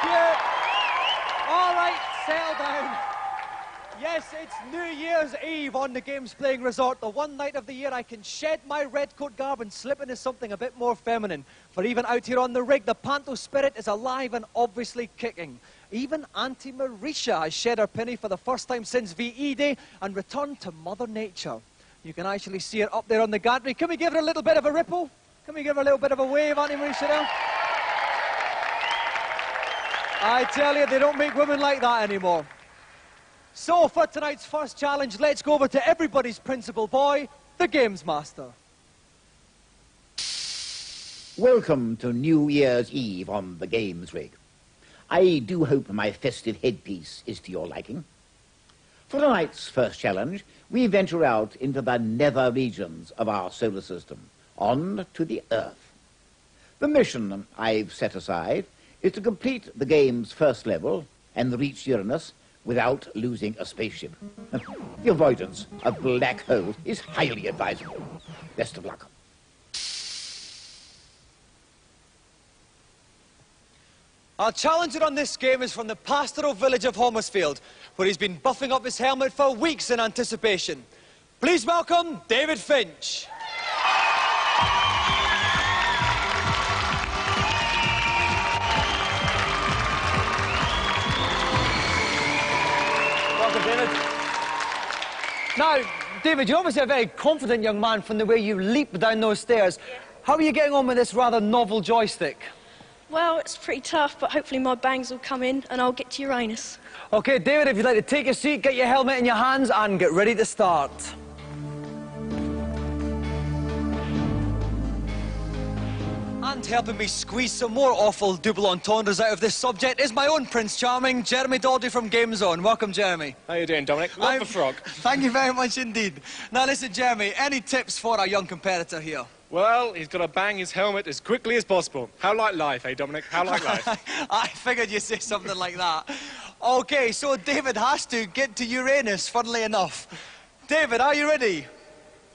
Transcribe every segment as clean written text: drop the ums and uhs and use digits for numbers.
Thank you. All right, settle down. Yes, it's New Year's Eve on the Games Playing Resort, the one night of the year I can shed my red coat garb and slip into something a bit more feminine. For even out here on the rig, the Panto spirit is alive and obviously kicking. Even Auntie Marisha has shed her penny for the first time since VE Day and returned to Mother Nature. You can actually see her up there on the gantry. Can we give her a little bit of a ripple? Can we give her a little bit of a wave, Auntie Marisha there? I tell you, they don't make women like that anymore. So, for tonight's first challenge, let's go over to everybody's principal boy, the Gamesmaster. Welcome to New Year's Eve on the Games Rig. I do hope my festive headpiece is to your liking. For tonight's first challenge, we venture out into the nether regions of our solar system, on to the Earth. The mission I've set aside is to complete the game's first level and reach Uranus without losing a spaceship. The avoidance of black holes is highly advisable. Best of luck. Our challenger on this game is from the pastoral village of Homersfield, where he's been buffing up his helmet for weeks in anticipation. Please welcome David Finch. Welcome, David. Now, David, you're obviously a very confident young man from the way you leap down those stairs. Yeah. How are you getting on with this rather novel joystick? Well, it's pretty tough, but hopefully my bangs will come in and I'll get to Uranus. OK, David, if you'd like to take your seat, get your helmet in your hands and get ready to start. And helping me squeeze some more awful double entendres out of this subject is my own Prince Charming, Jeremy Dawdy from Game Zone. Welcome, Jeremy. How you doing, Dominic? Love the frog. Thank you very much indeed. Now listen, Jeremy, any tips for our young competitor here? Well, he's got to bang his helmet as quickly as possible. How like life, eh, Dominic? How like life? I figured you'd say something like that. OK, so David has to get to Uranus, funnily enough. David, are you ready?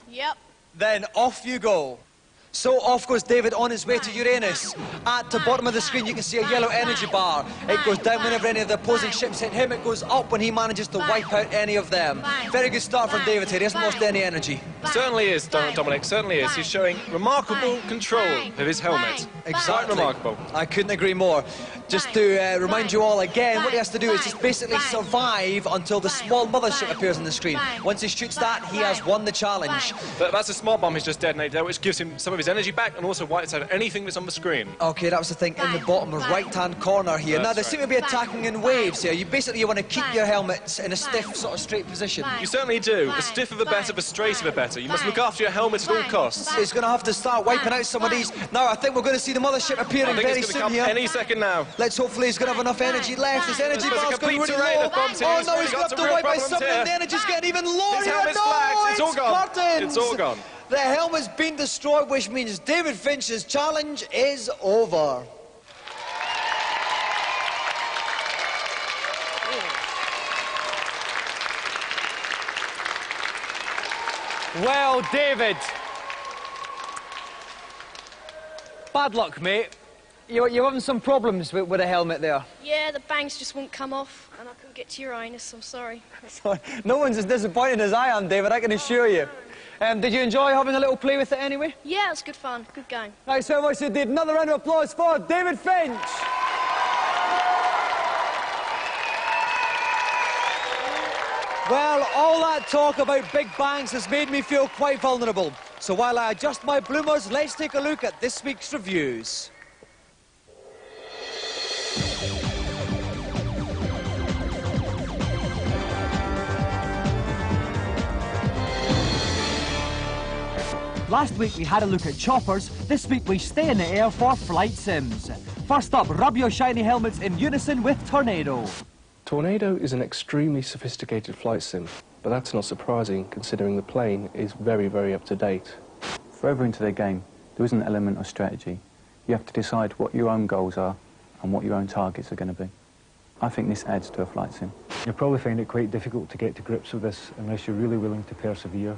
Yep. Then off you go. So off goes David on his way to Uranus. At the bottom of the screen you can see a yellow energy bar. It goes down whenever any of the opposing ships hit him. It goes up when he manages to wipe out any of them. Very good start from David here. He hasn't lost any energy. Certainly is, Dominic, certainly is. He's showing remarkable control of his helmet. Exactly. Quite remarkable. I couldn't agree more. Just to remind you all again, what he has to do is just basically survive until the small mothership appears on the screen. Once he shoots that, he has won the challenge. But that's a smart bomb he's just detonated there, which gives him some of his energy back and also wipes out anything that's on the screen. OK, that was the thing in the bottom right-hand corner here. Now, they seem to be attacking in waves here. You basically want to keep your helmets in a stiff, sort of straight position. You certainly do. The stiffer the better, the straighter the better. You must look after your helmet at all costs. He's going to have to start wiping out some of these. Now, I think we're going to see the mothership appearing very soon here. Any second now. Let's hopefully he's going to have enough energy left. His energy bar's going really low. Oh no, he's going to have to wipe out something. The energy's getting even lower here. No, it's all gone. curtains. It's all gone. The helmet's been destroyed, which means David Finch's challenge is over. Well, David. Bad luck, mate. You're having some problems with a helmet there. Yeah, the bangs just won't come off and I couldn't get to Uranus, I'm sorry. No one's as disappointed as I am, David, I can assure you. Did you enjoy having a little play with it anyway? Yeah, it was good fun, good game. Thanks so much indeed. Another round of applause for David Finch. Well, all that talk about big bangs has made me feel quite vulnerable. So while I adjust my bloomers, let's take a look at this week's reviews. Last week we had a look at choppers. This week we stay in the air for flight sims. First up, rub your shiny helmets in unison with Tornado. Tornado is an extremely sophisticated flight sim, but that's not surprising considering the plane is very, very up to date. Further into the game, there is an element of strategy. You have to decide what your own goals are and what your own targets are going to be. I think this adds to a flight sim. You'll probably find it quite difficult to get to grips with this unless you're really willing to persevere.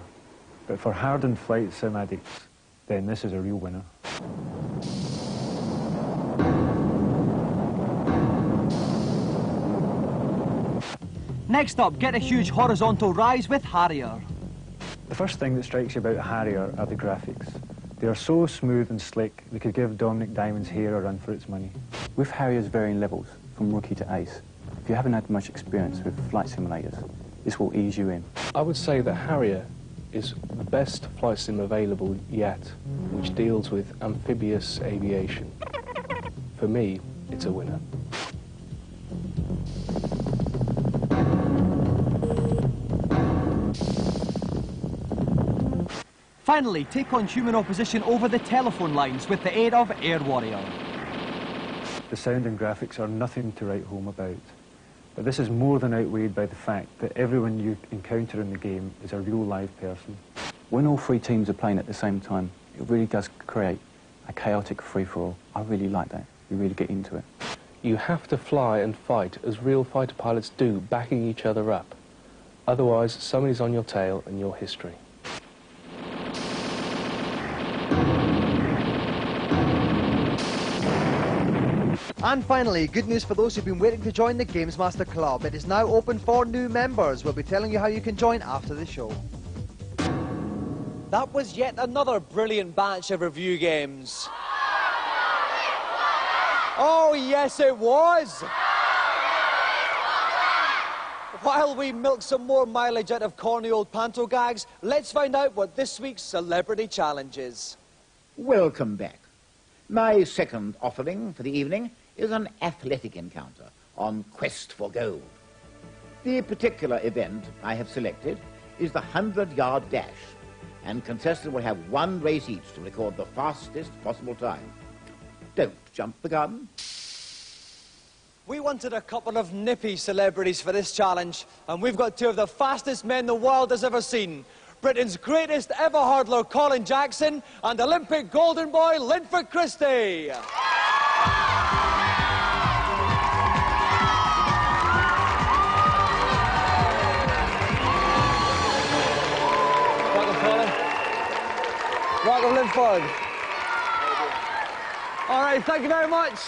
But for hardened flight sim addicts, then this is a real winner. Next up, get a huge horizontal rise with Harrier. The first thing that strikes you about a Harrier are the graphics. They are so smooth and slick, they could give Dominic Diamond's hair a run for its money. With Harrier's varying levels, from rookie to ace, if you haven't had much experience with flight simulators, this will ease you in. I would say that Harrier is the best flight sim available yet, which deals with amphibious aviation. For me, it's a winner. Finally, take on human opposition over the telephone lines with the aid of Air Warrior. The sound and graphics are nothing to write home about. But this is more than outweighed by the fact that everyone you encounter in the game is a real live person. When all three teams are playing at the same time, it really does create a chaotic free-for-all. I really like that. You really get into it. You have to fly and fight as real fighter pilots do, backing each other up. Otherwise, somebody's on your tail and your history. And finally, good news for those who've been waiting to join the Gamesmaster Club. It is now open for new members. We'll be telling you how you can join after the show. That was yet another brilliant batch of review games. Oh, yes, it was. While we milk some more mileage out of corny old panto gags, let's find out what this week's Celebrity Challenge is. Welcome back. My second offering for the evening is an athletic encounter on Quest for Gold. The particular event I have selected is the 100-yard dash, and contestants will have one race each to record the fastest possible time. Don't jump the gun. We wanted a couple of nippy celebrities for this challenge, and we've got two of the fastest men the world has ever seen. Britain's greatest ever hurdler, Colin Jackson, and Olympic golden boy, Linford Christie. Welcome, Colin. Welcome, Linford. All right, thank you very much.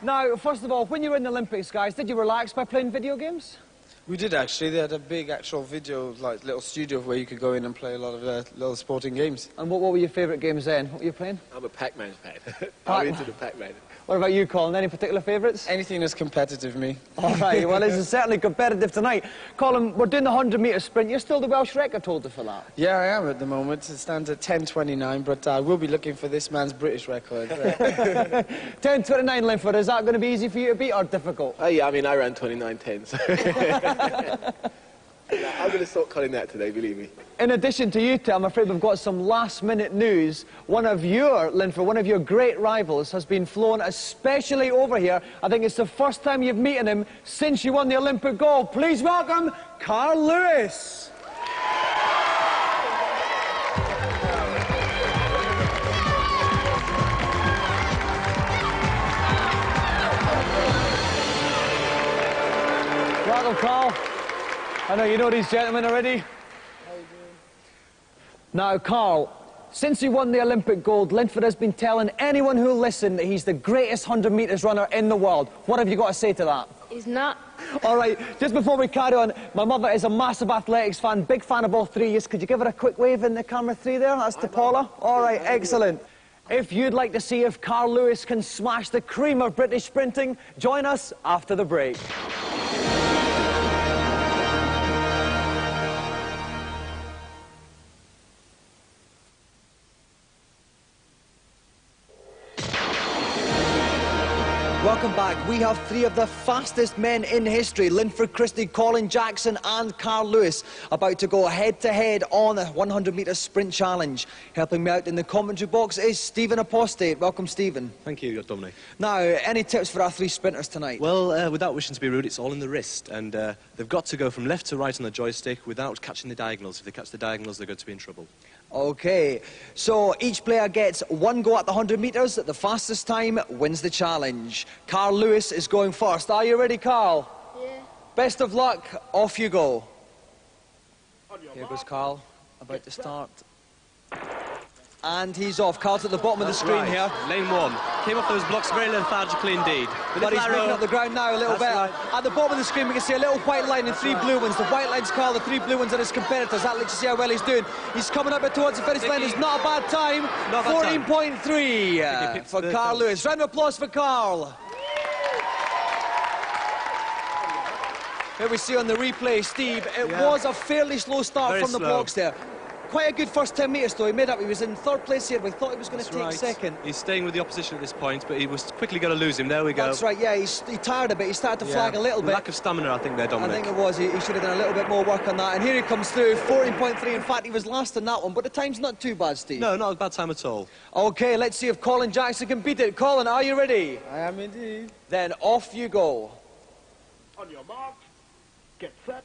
Now, first of all, when you were in the Olympics, guys, did you relax by playing video games? We did actually. They had a big actual video, like little studio where you could go in and play a lot of little sporting games. And what were your favourite games then? What were you playing? I'm a Pac-Man fan. I'm into the Pac-Man. What about you, Colin? Any particular favourites? Anything that's competitive, me. All right, well, this is certainly competitive tonight. Colin, we're doing the 100-metre sprint. You're still the Welsh record holder for that. Yeah, I am at the moment. It stands at 10:29, but I will be looking for this man's British record. 10:29, Linford. Is that going to be easy for you to beat or difficult? Oh, yeah, I mean, I ran 29:10, so... I'm going to sort Colin that today, believe me. In addition to you two, I'm afraid we've got some last-minute news. One of your, Linford, one of your great rivals has been flown especially over here. I think it's the first time you've met him since you won the Olympic gold. Please welcome Carl Lewis. Welcome, Carl. I know you know these gentlemen already. How you doing? Now, Carl, since you won the Olympic gold, Linford has been telling anyone who'll listen that he's the greatest 100 metres runner in the world. What have you got to say to that? He's not. All right, just before we carry on, my mother is a massive athletics fan, big fan of all three of you. Could you give her a quick wave in the camera 3 there? That's to Paula. All right, excellent. If you'd like to see if Carl Lewis can smash the cream of British sprinting, join us after the break. Welcome back. We have three of the fastest men in history, Linford Christie, Colin Jackson and Carl Lewis, about to go head-to-head on a 100-metre sprint challenge. Helping me out in the commentary box is Stephen Apostate. Welcome, Stephen. Thank you, Dominic. Now, any tips for our three sprinters tonight? Well, without wishing to be rude, it's all in the wrist, and they've got to go from left to right on the joystick without catching the diagonals. If they catch the diagonals, they're going to be in trouble. OK, so each player gets one go at the 100 metres. The fastest time wins the challenge. Carl Lewis is going first. Are you ready, Carl? Yeah. Best of luck. Off you go. Here goes Carl, about to start. And he's off. Carl's at the bottom of the screen here. Lane 1. Came off those blocks very lethargically indeed. But he's moving up the ground now a little better. Right. At the bottom of the screen, we can see a little white line and three blue ones. The white line's Carl, the three blue ones are his competitors. That lets you see how well he's doing. He's coming up towards the finish line. It's not a bad time. 14.3 for Carl Lewis. Round of applause for Carl. Here we see on the replay, Steve, it was a fairly slow start from the blocks there. Quite a good first 10 metres though. He made up. He was in third place here. We thought he was going to take second. He's staying with the opposition at this point, but he was quickly going to lose him. There we go. That's right, yeah. He tired a bit. He started to flag a little bit. Lack of stamina, I think, there, Dominic. I think it was. He should have done a little bit more work on that. And here he comes through, 14.3. In fact, he was last in that one, but the time's not too bad, Steve. No, not a bad time at all. OK, let's see if Colin Jackson can beat it. Colin, are you ready? I am indeed. Then off you go. On your mark, get set.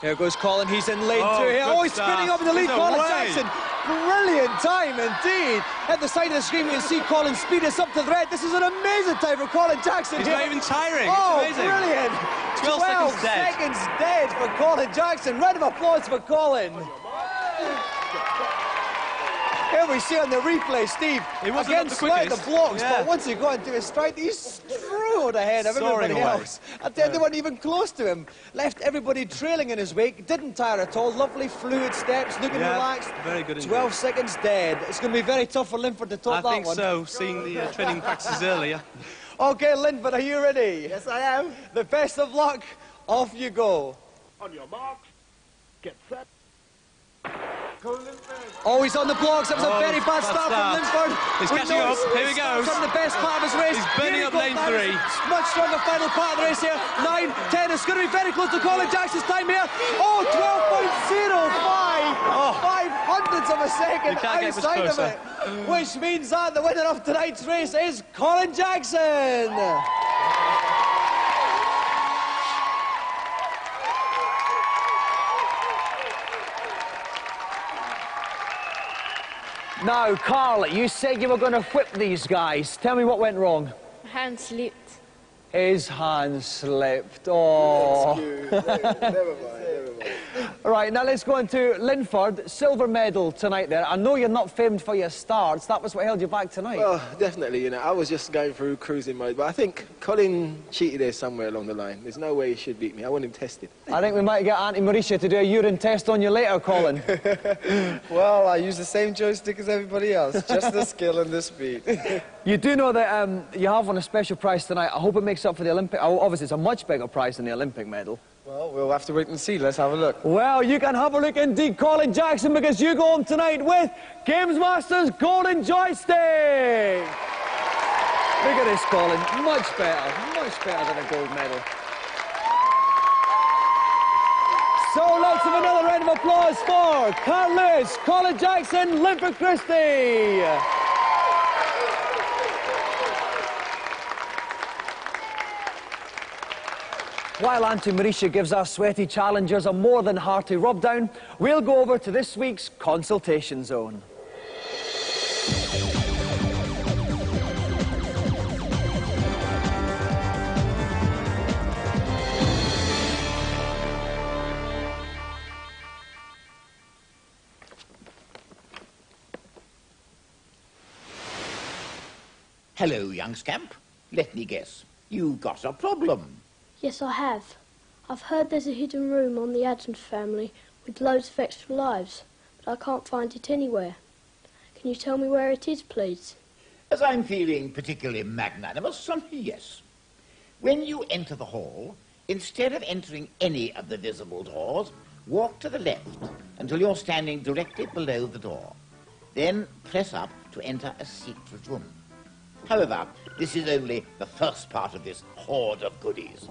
Here goes Colin, he's in lane 2 here. Oh, he's spinning up in the lead, Colin Jackson. Brilliant time indeed. At the side of the screen, we can see Colin speed us up to the red. This is an amazing time for Colin Jackson. He's not even tiring. Oh, it's amazing. Brilliant. 12 seconds dead for Colin Jackson. Round of applause for Colin. Here we see on the replay, Steve, again slight the blocks, but once he got into his stride, he strode ahead of everybody else. I tell you, they weren't even close to him. Left everybody trailing in his wake, didn't tire at all. Lovely fluid steps, looking relaxed. Very good indeed. 12 seconds dead. It's going to be very tough for Linford to top that one. I think so, seeing the training practices earlier. OK, Linford, are you ready? Yes, I am. The best of luck. Off you go. On your mark, get set. Oh, he's on the blocks. That was a very bad start from Linford. He's catching up. Here he goes. From the best part of his race. He's burning up lane 3. Much stronger final part of the race here. 9, 10. It's going to be very close to Colin Jackson's time here. Oh, 12.05. 5 hundredths of a second outside of it. Which means that the winner of tonight's race is Colin Jackson. Now, Carl, you said you were going to whip these guys. Tell me what went wrong. My hand slipped. His hand slipped. Oh. Never mind. Right, now let's go on to Linford. Silver medal tonight there. I know you're not famed for your starts. That was what held you back tonight. Well, definitely, you know. I was just going through cruising mode, but I think Colin cheated there somewhere along the line. There's no way he should beat me. I want him tested. I think we might get Auntie Mauricia to do a urine test on you later, Colin. Well, I use the same joystick as everybody else, just the skill and the speed. You do know that you have won a special prize tonight. I hope it makes up for the Olympic... Oh, obviously, it's a much bigger prize than the Olympic medal. Well, we'll have to wait and see. Let's have a look. Well, you can have a look indeed, Colin Jackson, because you go home tonight with Gamesmaster's golden joystick. Look at this, Colin. Much better than a gold medal. So let's have another round of applause for Carl Lewis, Colin Jackson, Linford Christie. While Auntie Mauricia gives our sweaty challengers a more than hearty rub-down, we'll go over to this week's consultation zone. Hello, young scamp. Let me guess. You've got a problem. Yes, I have. I've heard there's a hidden room on the Adams family with loads of extra lives, but I can't find it anywhere. Can you tell me where it is, please? As I'm feeling particularly magnanimous, yes. When you enter the hall, instead of entering any of the visible doors, walk to the left until you're standing directly below the door. Then press up to enter a secret room. However, this is only the first part of this hoard of goodies.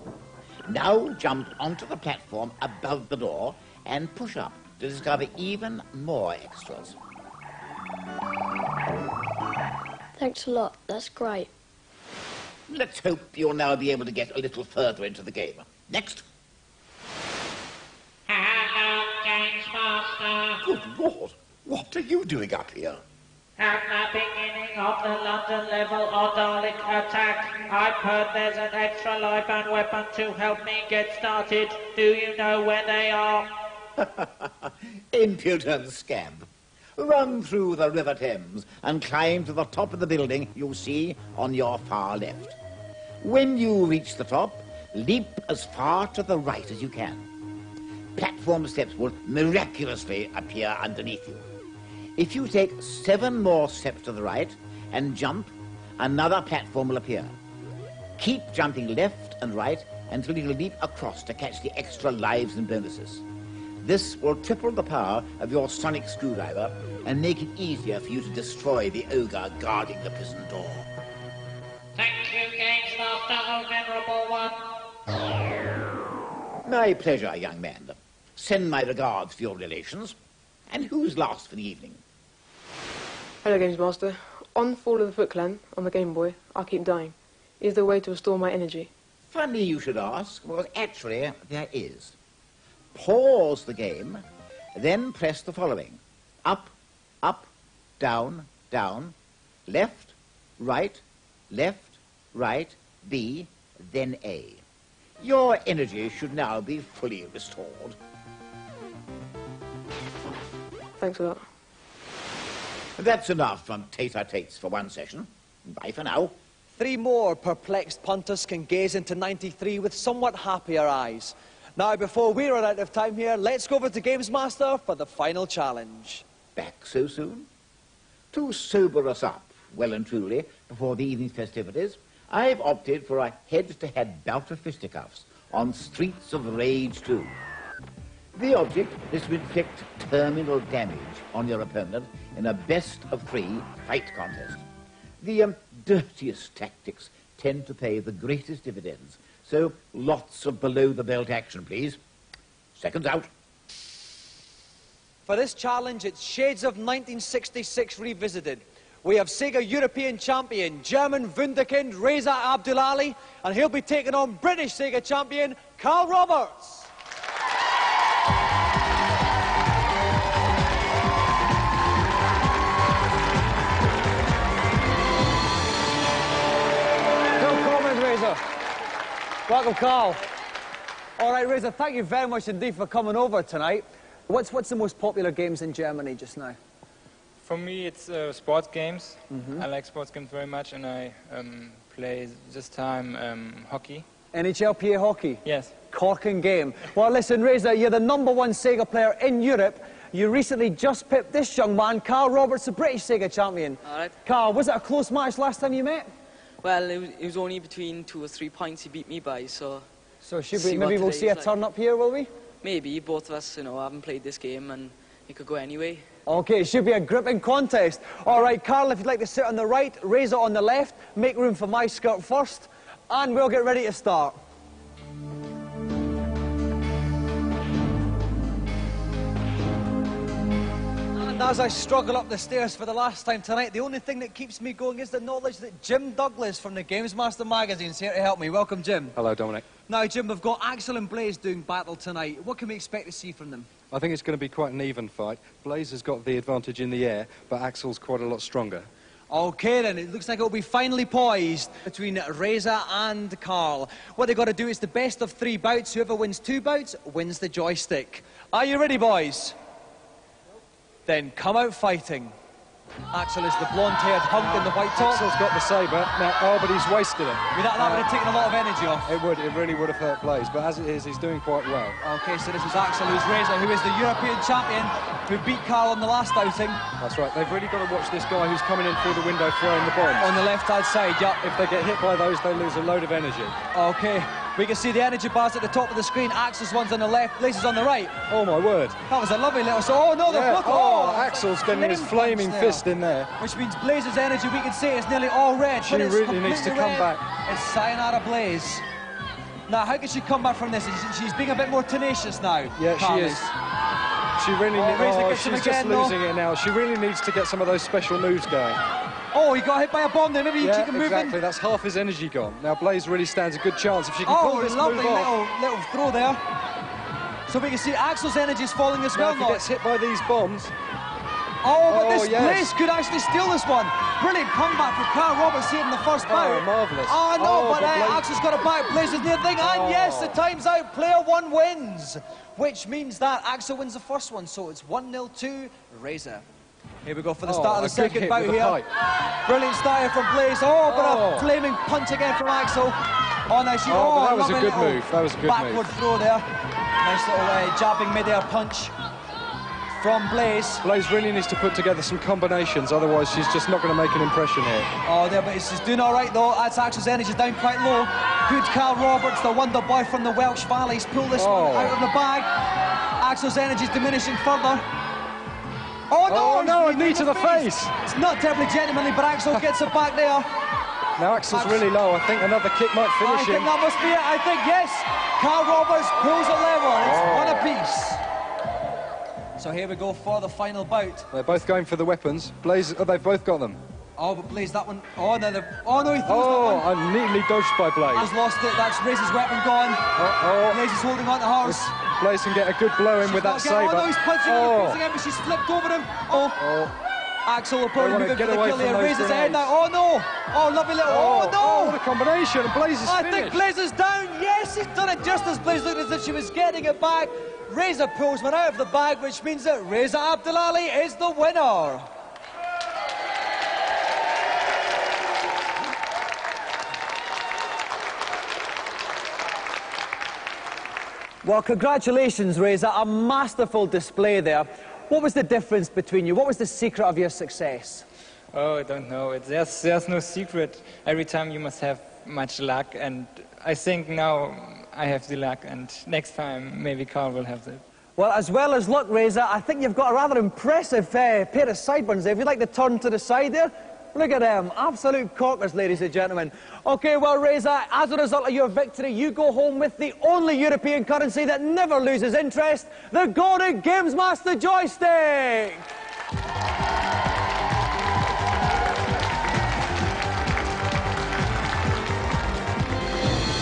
Now jump onto the platform above the door and push up to discover even more extras. Thanks a lot. That's great. Let's hope you'll now be able to get a little further into the game. Next. Hello, Gamesmaster. Good Lord, what are you doing up here? At the beginning of the London level or Dalek attack, I've heard there's an extra life and weapon to help me get started. Do you know where they are? Impudent scamp. run through the River Thames and climb to the top of the building you see on your far left. When you reach the top, leap as far to the right as you can. Platform steps will miraculously appear underneath you. If you take 7 more steps to the right and jump, another platform will appear. Keep jumping left and right until you leap across to catch the extra lives and bonuses. This will triple the power of your sonic screwdriver and make it easier for you to destroy the ogre guarding the prison door. Thank you, Gamesmaster, oh venerable one. My pleasure, young man. Send my regards to your relations. And who's last for the evening? Hello, Gamesmaster. On Fall of the Foot Clan on the Game Boy, I keep dying. Is there a way to restore my energy? Funny you should ask, because actually there is. Pause the game, then press the following. Up, up, down, down, left, right, B, then A. Your energy should now be fully restored. Thanks a lot. That's enough from tete-a-tetes for one session. Bye for now. 3 more perplexed punters can gaze into 93 with somewhat happier eyes. Now, before we run out of time here, let's go over to Gamesmaster for the final challenge. Back so soon? To sober us up well and truly before the evening festivities, I've opted for a head-to-head bout of fisticuffs on Streets of Rage 2. The object is to inflict terminal damage on your opponent in a best-of-3 fight contest. The dirtiest tactics tend to pay the greatest dividends, so lots of below-the-belt action, please. Seconds out. For this challenge, it's Shades of 1966 revisited. We have Sega European champion, German Wunderkind Reza Abdulali, and he'll be taking on British Sega champion, Carl Roberts. Welcome, Carl. All right, Reza, thank you very much indeed for coming over tonight. What's the most popular games in Germany just now? For me, it's sports games. I like sports games very much, and I play this time hockey. NHL PA hockey? Yes. Corking game. Well, listen, Reza, you're the #1 Sega player in Europe. You recently just pipped this young man, Carl Roberts, the British Sega champion. All right. Carl, was it a close match last time you met? Well, it was only between 2 or 3 points he beat me by, so... So maybe we'll see a turn up here, will we? Maybe. Both of us, haven't played this game, and it could go anyway. Okay, it should be a gripping contest. All right, Carl, if you'd like to sit on the right, Reza on the left, make room for my skirt first, and we'll get ready to start. And as I struggle up the stairs for the last time tonight, the only thing that keeps me going is the knowledge that Jim Douglas from the Gamesmaster magazine is here to help me. Welcome, Jim. Hello, Dominic. Now, Jim, we've got Axel and Blaze doing battle tonight. What can we expect to see from them? I think it's going to be quite an even fight. Blaze has got the advantage in the air, but Axel's quite a lot stronger. Okay, then, it looks like it'll be finally poised between Reza and Carl. What they've got to do is the best of 3 bouts. Whoever wins 2 bouts wins the joystick. Are you ready, boys? Then come out fighting. Axel is the blonde-haired hunk in the white top. Axel's got the sabre now, but he's wasted it. That would have taken a lot of energy off. It really would have hurt Blaze, but as it is, he's doing quite well. Okay, so this is Axel, who's Reza, who is the European champion, who beat Carl on the last outing. That's right, they've really got to watch this guy who's coming in through the window throwing the bombs. On the left-hand side, yep. If they get hit by those, they lose a load of energy. Okay, we can see the energy bars at the top of the screen. Axel's one's on the left, Blaze's on the right. Oh, my word. That was a lovely little... Oh, no, they're both... Oh, Axel's getting his flaming fist in there. Which means Blaze's energy, we can see, is nearly all red. She really needs to come back. It's sayonara Blaze. Now, how can she come back from this? She's being a bit more tenacious now. Yeah, she is. She really she's just losing it now. She really needs to get some of those special moves going. Oh, he got hit by a bomb there. Maybe he can move exactly. in. That's half his energy gone. Now Blaze really stands a good chance if she can pull this move off. Little throw there. So we can see Axel's energy is falling as well. Now if he gets hit by these bombs. Oh, but this Blaze could actually steal this one. Brilliant comeback for Carl Roberts here in the first bout. Oh, marvellous. Oh, no, but Axel's got a back. Blaze is near the thing. And yes, the time's out. Player 1 wins. Which means that Axel wins the first one. So it's 1-0 to Reza. Here we go for the start of the second bout here. Pipe. Brilliant start here from Blaze. Oh, but a flaming punch again from Axel. Oh, nice. But that was a good move. That was a good backward throw there. Nice little jabbing mid-air punch from Blaze. Blaze really needs to put together some combinations, otherwise she's just not going to make an impression here. Oh, there, but she's doing all right though. That's Axel's energy down quite low. Good Carl Roberts, the wonder boy from the Welsh Valleys, pull this one out of the bag. Axel's energy is diminishing further. Oh no, a knee to the face. It's not terribly gentlemanly, but Axel gets it back there. Now Axel's really low. I think another kick might finish him. I think that must be it. I think, yes. Carl Roberts pulls a level. It's one apiece. So here we go for the final bout. They're both going for the weapons. Blaze, they've both got them. Oh, but Blaze, that one. Oh, no, he throws that one. Neatly dodged by Blaze. He's lost it. That's Blaze's weapon gone. Blaze is holding on to hers. Blaze can get a good blow in with that sabre. Oh, no, he's punching her again, but she's flipped over him. Axel will probably move into the kill here. Raises his head now. Oh, no. Oh, lovely little. Oh, no. What a combination. Blaze is finished. I think Blaze is down. Yes, he's done it just as Blaze looked as if she was getting it back. Reza pulls one out of the bag, which means that Reza Abdelali is the winner. Well, congratulations, Reza. A masterful display there. What was the difference between you? What was the secret of your success? Oh, I don't know. There's no secret. Every time you must have much luck, and I think now I have the luck, and next time maybe Carl will have it. Well, as well as luck, Reza, I think you've got a rather impressive pair of sideburns there. If you'd like to turn to the side there, look at them. Absolute corkers, ladies and gentlemen. OK, well, Reza, as a result of your victory, you go home with the only European currency that never loses interest, the golden Gamesmaster joystick.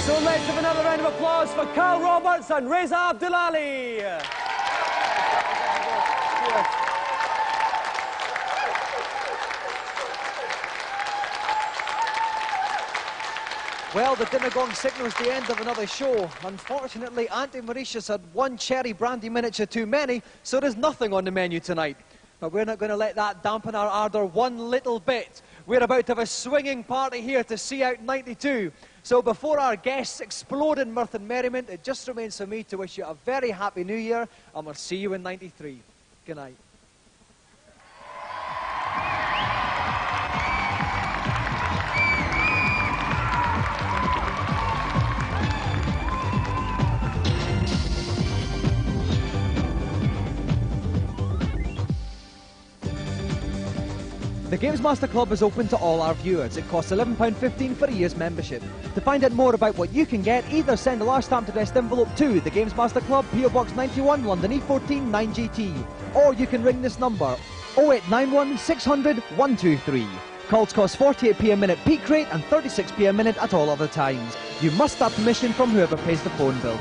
So let's have another round of applause for Carl Roberts and Reza Abdelali. Well, the dinner gong signals the end of another show. Unfortunately, Auntie Mauritius had one cherry brandy miniature too many, so there's nothing on the menu tonight. But we're not going to let that dampen our ardour one little bit. We're about to have a swinging party here to see out 92. So before our guests explode in mirth and merriment, it just remains for me to wish you a very happy New Year, and we'll see you in 93. Good night. The Gamesmaster Club is open to all our viewers. It costs £11.15 for a year's membership. To find out more about what you can get, either send a large stamped addressed envelope to the Gamesmaster Club, PO Box 91, London E14 9GT. Or you can ring this number, 0891 600 123. Calls cost 48p a minute peak rate and 36p a minute at all other times. You must have permission from whoever pays the phone bill.